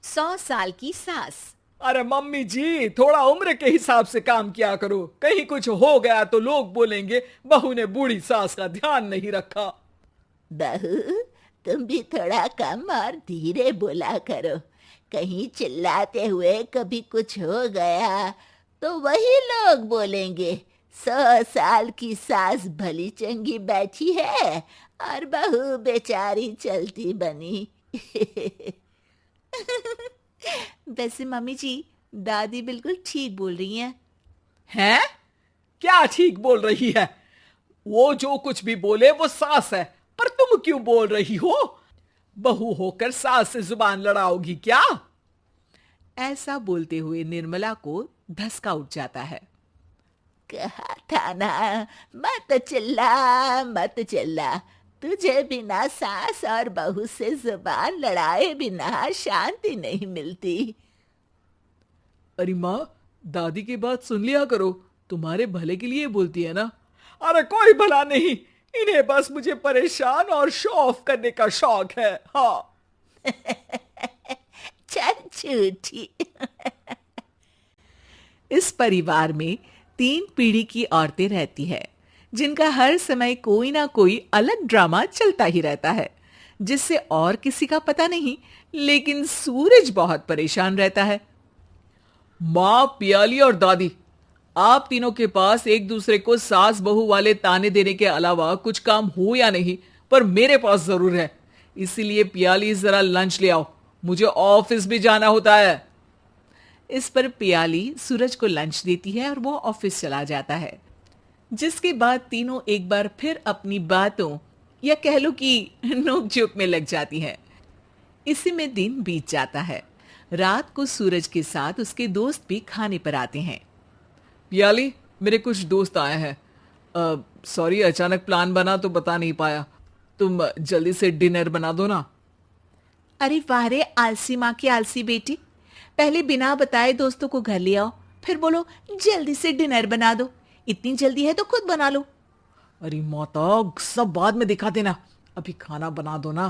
100 साल की सास। अरे मम्मी जी, थोड़ा उम्र के हिसाब से काम किया करो। कहीं कुछ हो गया तो लोग बोलेंगे बहू ने बूढ़ी सास का ध्यान नहीं रखा। बहू, तुम भी थोड़ा कम और धीरे बोला करो। कहीं चिल्लाते हुए कभी कुछ हो गया तो वही लोग बोलेंगे 100 साल की सास भली चंगी बैठी है और बहू बेचारी चलती बनी। वैसे मम्मी जी, दादी बिल्कुल ठीक बोल रही हैं। हैं? क्या ठीक बोल रही है? वो जो कुछ भी बोले वो सास है, पर तुम क्यों बोल रही हो? बहू होकर सास से जुबान लड़ाओगी क्या? ऐसा बोलते हुए निर्मला को धसका उठ जाता है। कहा था ना, मत चिल्ला मत चिल्ला। तुझे बिना सास और बहू से जुबान लड़ाए बिना शांति नहीं मिलती। अरे माँ, दादी की बात सुन लिया करो, तुम्हारे भले के लिए बोलती है ना। अरे कोई भला नहीं, इन्हें बस मुझे परेशान और शो ऑफ करने का शौक है। हाँ। चल झूठी। इस परिवार में 3 पीढ़ी की औरतें रहती है, जिनका हर समय कोई ना कोई अलग ड्रामा चलता ही रहता है, जिससे और किसी का पता नहीं, लेकिन सूरज बहुत परेशान रहता है। माँ, पियाली और दादी, आप तीनों के पास एक दूसरे को सास बहू वाले ताने देने के अलावा कुछ काम हो या नहीं, पर मेरे पास जरूर है। इसीलिए पियाली जरा लंच ले आओ, मुझे ऑफिस भी जाना होता है। इस पर पियाली सूरज को लंच देती है और वो ऑफिस चला जाता है, जिसके बाद तीनों एक बार फिर अपनी बातों या कह लो कि नोक-झोंक में लग जाती हैं। इसी में दिन बीत जाता है। रात को सूरज के साथ उसके दोस्त भी खाने पर आते हैं। पियाली, मेरे कुछ दोस्त आए हैं। सॉरी, अचानक प्लान बना तो बता नहीं पाया। तुम जल्दी से डिनर बना दो ना। अरे वाह रे आलसी माँ की आलसी बेटी, पहले बिना बताए दोस्तों को घर ले आओ, फिर बोलो जल्दी से डिनर बना दो। इतनी जल्दी है तो खुद बना लो। अरे माता, सब बाद में दिखा देना, अभी खाना बना दो ना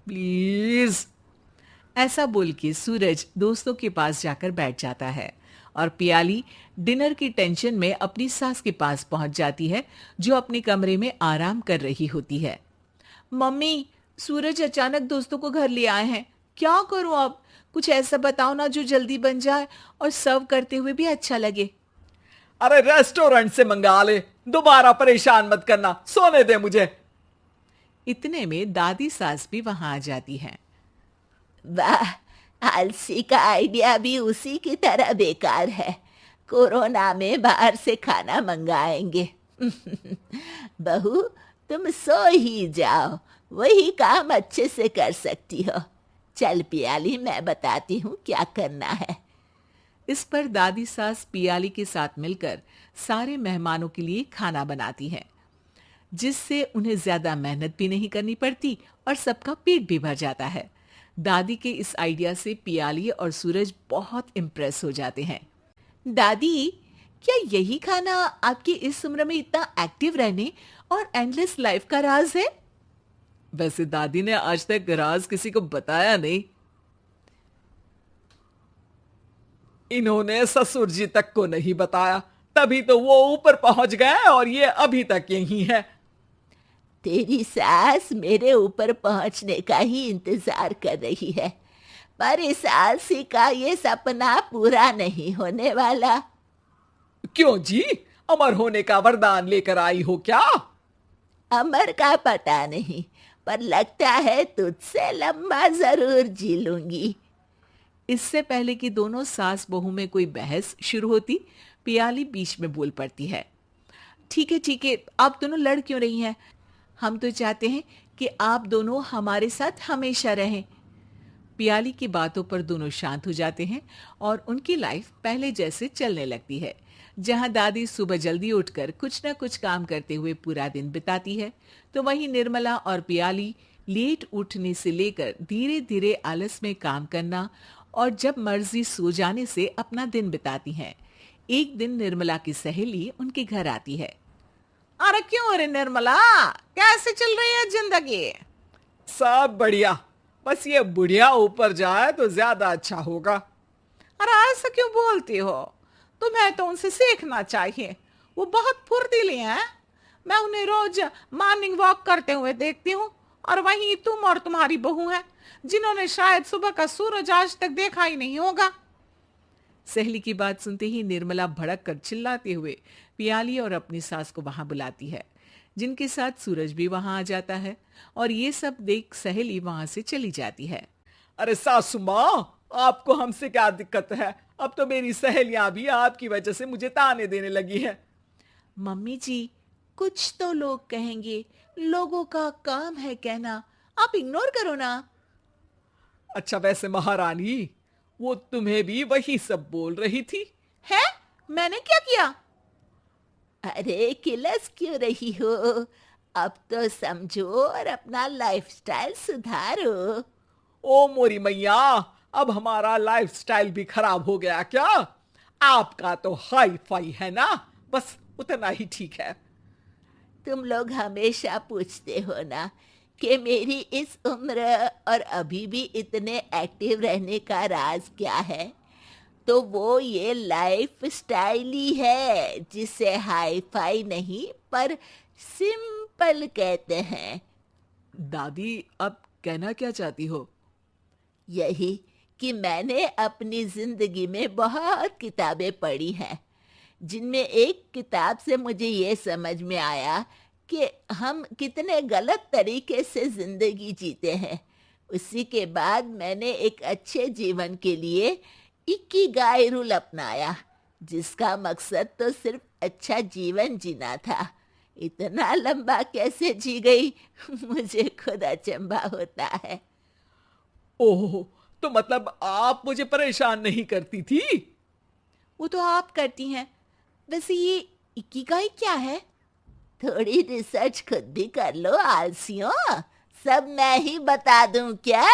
प्लीज। ऐसा बोल के सूरज दोस्तों के पास जाकर बैठ जाता है और पियाली डिनर की टेंशन में अपनी सास के पास पहुंच जाती है, जो अपने कमरे में आराम कर रही होती है। मम्मी, सूरज अचानक दोस्तों को घर ले आए हैं, क्या करूं अब? कुछ ऐसा बताओ ना जो जल्दी बन जाए और सर्व करते हुए भी अच्छा लगे। अरे रेस्टोरेंट से मंगा ले, दोबारा परेशान मत करना, सोने दे मुझे। इतने में दादी सास भी वहां आ जाती है। वाह, आलसी का आइडिया भी उसी की तरह बेकार है। कोरोना में बाहर से खाना मंगाएंगे। बहू, तुम सो ही जाओ, वही काम अच्छे से कर सकती हो। चल पियाली, मैं बताती हूँ क्या करना है। इस पर दादी सास पियाली के साथ मिलकर सारे मेहमानों के लिए खाना बनाती है, जिससे उन्हें ज्यादा मेहनत भी नहीं करनी पड़ती और सबका पेट भी भर जाता है। दादी के इस आइडिया से पियाली और सूरज बहुत इम्प्रेस हो जाते हैं। दादी, क्या यही खाना आपकी इस उम्र में इतना एक्टिव रहने और एंडलेस लाइफ का राज है? वैसे दादी ने आज तक राज किसी को बताया नहीं। इन्होंने ससुर जी तक को नहीं बताया, तभी तो वो ऊपर पहुंच गए और ये अभी तक यही है। तेरी सास मेरे ऊपर पहुंचने का ही इंतजार कर रही है, पर इस आलसी का ये सपना पूरा नहीं होने वाला। क्यों जी, अमर होने का वरदान लेकर आई हो क्या? अमर का पता नहीं, पर लगता है तुझसे लंबा जरूर जी लूंगी। इससे पहले कि दोनों सास बहू में कोई बहस शुरू होती, पियाली बीच में बोल पड़ती है। ठीक है, आप दोनों लड़ क्यों रही हैं? हम तो चाहते हैं कि आप दोनों हमारे साथ हमेशा रहें। पियाली की बातों पर दोनों शांत हो जाते हैं और उनकी लाइफ पहले जैसे चलने लगती है, जहां दादी सुबह जल्दी उठकर कुछ न कुछ काम करते हुए पूरा दिन बिताती है, तो वहीं निर्मला और पियाली लेट उठने से लेकर धीरे धीरे आलस में काम करना और जब मर्जी सो जाने से अपना दिन बिताती हैं। एक दिन निर्मला की सहेली उनके घर आती है। अरे क्यों रे निर्मला, कैसे चल रही है जिंदगी? सब बढ़िया। बस ये बुढ़िया ऊपर जाए तो ज्यादा अच्छा होगा। अरे ऐसा क्यों बोलती हो? तुम्हें तो उनसे सीखना चाहिए, वो बहुत फुर्तीली हैं। मैं उन्हें रोज मॉर्निंग वॉक करते हुए देखती हूँ, और वहीं तुम और तुम्हारी बहू हैं जिन्होंने शायद सुबह का सूरज आज तक देखा ही नहीं होगा। सहेली की बात सुनते ही निर्मला भड़क कर चिल्लाते हुए पियाली और अपनी सास को वहां बुलाती है, जिनके साथ सूरज भी वहां आ जाता है, और ये सब देख सहेली वहां से चली जाती है। अरे सासू माँ, आपको हमसे क्या दिक्कत है? अब तो मेरी सहेलियां भी आपकी वजह से मुझे ताने देने लगी है। मम्मी जी, कुछ तो लोग कहेंगे, लोगों का काम है कहना, आप इग्नोर करो ना। अच्छा वैसे महारानी, वो तुम्हें भी वही सब बोल रही थी? है? मैंने क्या किया? अरे किलस क्यों रही हो? अब तो समझो और अपना लाइफस्टाइल सुधारो। ओ मोरी मैया, अब हमारा लाइफस्टाइल भी खराब हो गया क्या? आपका तो हाई फाई है ना, बस उतना ही ठीक है। तुम लोग हमेशा पूछते हो ना कि मेरी इस उम्र और अभी भी इतने एक्टिव रहने का राज क्या है, तो वो ये लाइफ स्टाइल ही है, जिसे हाई फाई नहीं पर सिंपल कहते हैं। दादी, अब कहना क्या चाहती हो? यही कि मैंने अपनी जिंदगी में बहुत किताबें पढ़ी हैं, जिनमें एक किताब से मुझे ये समझ में आया कि हम कितने गलत तरीके से जिंदगी जीते हैं। उसी के बाद मैंने एक अच्छे जीवन के लिए इकिगाई रूल अपनाया, जिसका मकसद तो सिर्फ अच्छा जीवन जीना था। इतना लंबा कैसे जी गई मुझे खुद अचंभा होता है। ओह, तो मतलब आप मुझे परेशान नहीं करती थी? वो तो आप करती हैं। वैसे ये इकिगाई क्या है? थोड़ी रिसर्च खुद भी कर लो आलसियों, सब मैं ही बता दूं क्या?